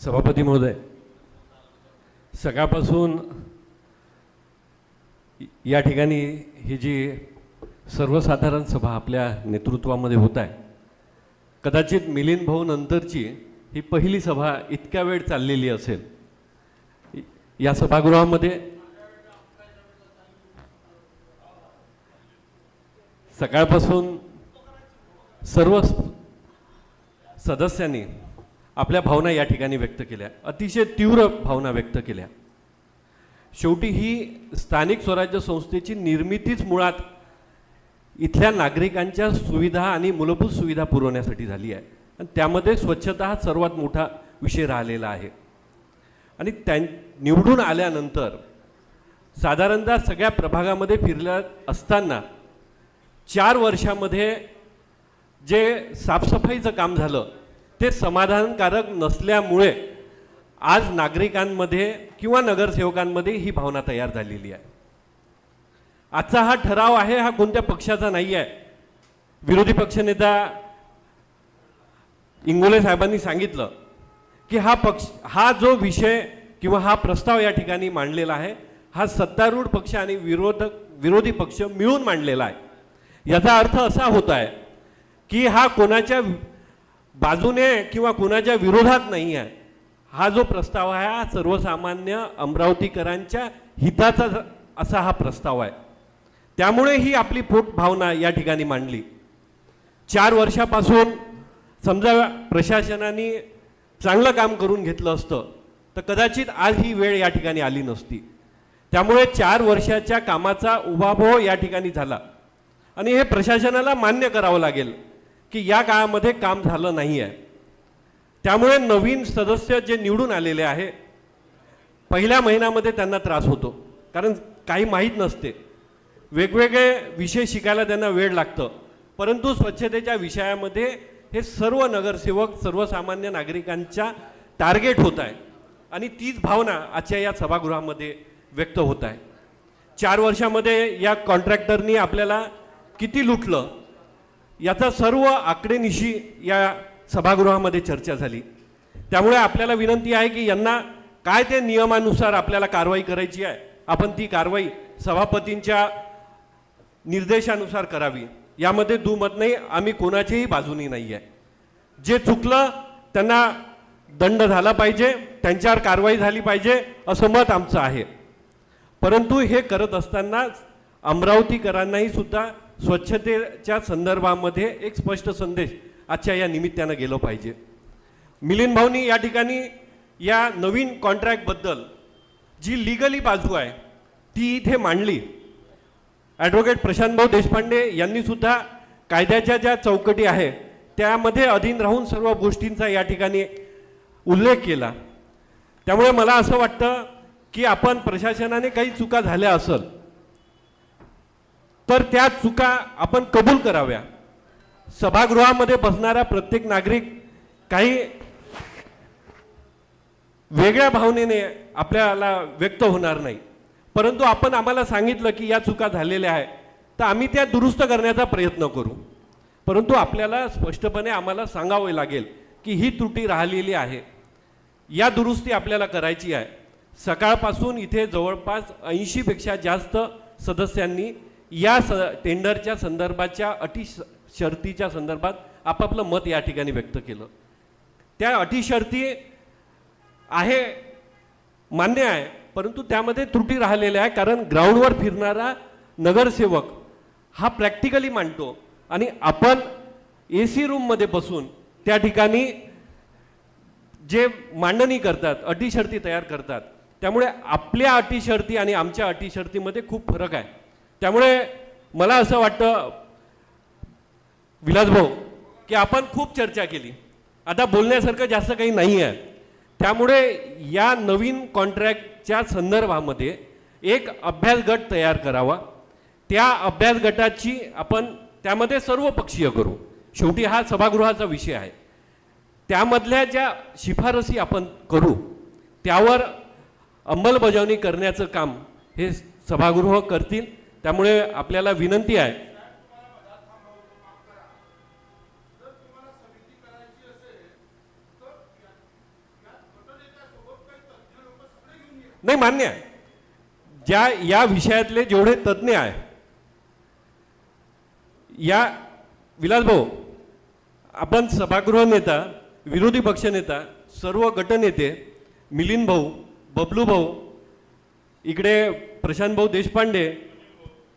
सभापती महोदय, सकाळपासून या ठिकाणी ही जी सर्वसाधारण सभा आपल्या नेतृत्वामध्ये होत आहे, कदाचित मिलिंद भाऊ नंतरची ही पहिली सभा इतक्या वेळ चाललेली असेल। या सभागृहामध्ये सकाळपासून सर्व सदस्यांनी आपल्या भावना या ठिकाणी व्यक्त केल्या, अतिशय तीव्र भावना व्यक्त केल्या। शेवटी ही स्थानिक स्वराज्य संस्थेची निर्मितीच मुळात इथल्या नागरिकांच्या सुविधा आणि मूलभूत सुविधा पुरवण्यासाठी झाली आहे, आणि त्यामध्ये स्वच्छता हा सर्वात मोठा विषय राहिलेला आहे। आणि निवडून आल्यानंतर साधारणतः सगळ्या प्रभागामध्ये फिरल्या असताना 4 वर्षामध्ये जे साफसफाईचं काम झालं ते समाधानकारक नसल्यामुळे आज नागरिकांमध्ये किंवा नगरसेवकांमध्ये ही भावना तयार झालेली आहे। आजचा हा ठराव आहे हा कोणत्या पक्षाचा नाही आहे। विरोधी पक्षनेता इंगोले साहेबांनी सांगितलं की हा जो विषय किंवा हा प्रस्ताव या ठिकाणी मांडलेला आहे हा सत्तारूढ पक्ष आणि विरोधी पक्ष मिळून मांडलेला आहे। याचा अर्थ असा होत आहे की हा कोणाच्या बाजूने किंवा कोणाच्या विरोधात नाही आहे। हा जो प्रस्ताव आहे हा सर्वसामान्य अमरावतीकरांच्या हिताचा असा हा प्रस्ताव आहे। त्यामुळे ही आपली पोट भावना या ठिकाणी मांडली। 4 वर्षापासून समजा प्रशासनाने चांगलं काम करून घेतलं असतं तर कदाचित आज ही वेळ या ठिकाणी आली नसती। त्यामुळे 4 वर्षाच्या कामाचा उभाभव या ठिकाणी झाला, आणि हे प्रशासनाला मान्य करावं लागेल की या काळामध्ये काम झालं नाही आहे। त्यामुळे नवीन सदस्य जे निवडून आलेले आहे पहिल्या महिन्यामध्ये त्यांना त्रास होतो, कारण काही माहीत नसते, वेगवेगळे विषय शिकायला त्यांना वेळ लागतं। परंतु स्वच्छतेच्या विषयामध्ये हे सर्व नगरसेवक सर्वसामान्य नागरिकांच्या टार्गेट होत आहे, आणि तीच भावना आजच्या या सभागृहामध्ये व्यक्त होत आहे। 4 वर्षामध्ये या कॉन्ट्रॅक्टरनी आपल्याला किती लुटलं याचा सर्व आकडेनिशी या सभागृहामध्ये चर्चा झाली। त्यामुळे आपल्याला विनंती आहे की यांना काय ते नियमानुसार आपल्याला कारवाई करायची आहे, आपण ती कारवाई सभापतींच्या निर्देशानुसार करावी, यामध्ये दुमत नाही। आम्ही कोणाच्याही बाजूनी नाही आहे। जे चुकलं त्यांना दंड झाला पाहिजे, त्यांच्यावर कारवाई झाली पाहिजे असं मत आमचं आहे। परंतु हे करत असताना अमरावतीकरांनाही सुद्धा स्वच्छतेच्या संदर्भामध्ये एक स्पष्ट संदेश आजच्या या निमित्तानं गेलं पाहिजे। मिलिंद भाऊनी या ठिकाणी या नवीन कॉन्ट्रॅक्टबद्दल जी लिगली बाजू आहे ती इथे मांडली। ॲडव्होकेट प्रशांत भाऊ देशपांडे यांनी सुद्धा कायद्याच्या ज्या चौकटी आहे त्यामध्ये अधीन राहून सर्व गोष्टींचा या ठिकाणी उल्लेख केला। त्यामुळे मला असं वाटतं की आपण प्रशासनाने काही चुका झाल्या असेल तर त्या चुका आपण कबूल कराव्या। सभागृहामध्ये बसणारा प्रत्येक नागरिक काही वेगळ्या भावनेने आपल्याला व्यक्त होणार नाही, परंतु आपण आम्हाला सांगितलं की या चुका झालेल्या आहेत तर आम्ही त्या दुरुस्त करण्याचा प्रयत्न करू। परंतु आपल्याला स्पष्टपणे आम्हाला सांगावे लागेल की ही त्रुटी राहिलेली आहे, या दुरुस्ती आपल्याला करायची आहे। सकाळपासून इथे जवळपास 80 पेक्षा जास्त सदस्यांनी या टेंडरच्या संदर्भाच्या अटी शर्तीच्या संदर्भात आपापलं मत या ठिकाणी व्यक्त केलं। त्या अटी शर्ती आहे, मान्य आहे, परंतु त्यामध्ये त्रुटी राहिलेल्या आहे, कारण ग्राउंडवर फिरणारा नगरसेवक हा प्रॅक्टिकली मांडतो आणि आपण AC रूममध्ये बसून त्या ठिकाणी जे मांडणी करतात, अटी शर्ती तयार करतात, त्यामुळे आपल्या अटी शर्ती आणि आमच्या अटी शर्तीमध्ये खूप फरक आहे। त्यामुळे मला असं वाटतं विलास भाऊ की आपण खूप चर्चा केली, आता बोलण्यासारखं जास्त काही नाही आहे। त्यामुळे या नवीन कॉन्ट्रॅक्टच्या संदर्भामध्ये एक अभ्यास गट तयार करावा। त्या अभ्यास गटाची आपण त्यामध्ये सर्व पक्षीय करू, शेवटी हा सभागृहाचा विषय आहे। त्यामधल्या ज्या शिफारसी आपण करू त्यावर अंमलबजावणी करण्याचं काम हे सभागृह करतील। त्यामुळे आपल्याला विनंती आहे नाही, मान्य आहे. ज्या या विषयातले जेवढे तज्ज्ञ आहे, या विलासभाऊ, आपण सभागृह नेता, विरोधी पक्षनेता, सर्व गटनेते, मिलिंद भाऊ, बबलू भाऊ, इकडे प्रशांत भाऊ देशपांडे,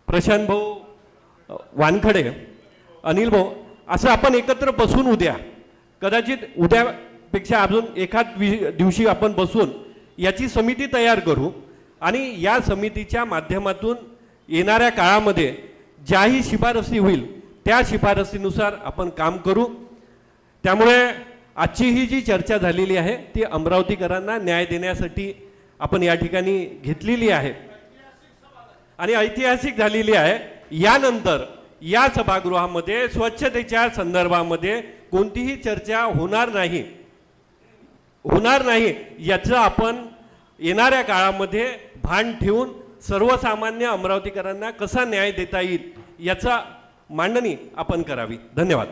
प्रशांत भाऊ वानखडे, अनिल भाऊ, असं आपण एकत्र बसून उद्या, कदाचित उद्यापेक्षा अजून एखाद दिवशी आपण बसून याची समिती तयार करू आणि या समितीच्या माध्यमातून येणाऱ्या काळामध्ये ज्याही शिफारसी होईल त्या शिफारसीनुसार आपण काम करू. त्यामुळे आजची ही जी चर्चा झालेली आहे ती अमरावतीकरांना न्याय देण्यासाठी आपण या ठिकाणी घेतलेली आहे आणि ऐतिहासिक झालेली आहे. यानंतर या सभागृहामध्ये स्वच्छतेच्या संदर्भामध्ये कोणतीही चर्चा होणार नाही याचं आपण येणाऱ्या काळामध्ये भान ठेवून सर्वसामान्य अमरावतीकरांना कसा न्याय देता येईल याचा मांडणी आपण करावी. धन्यवाद.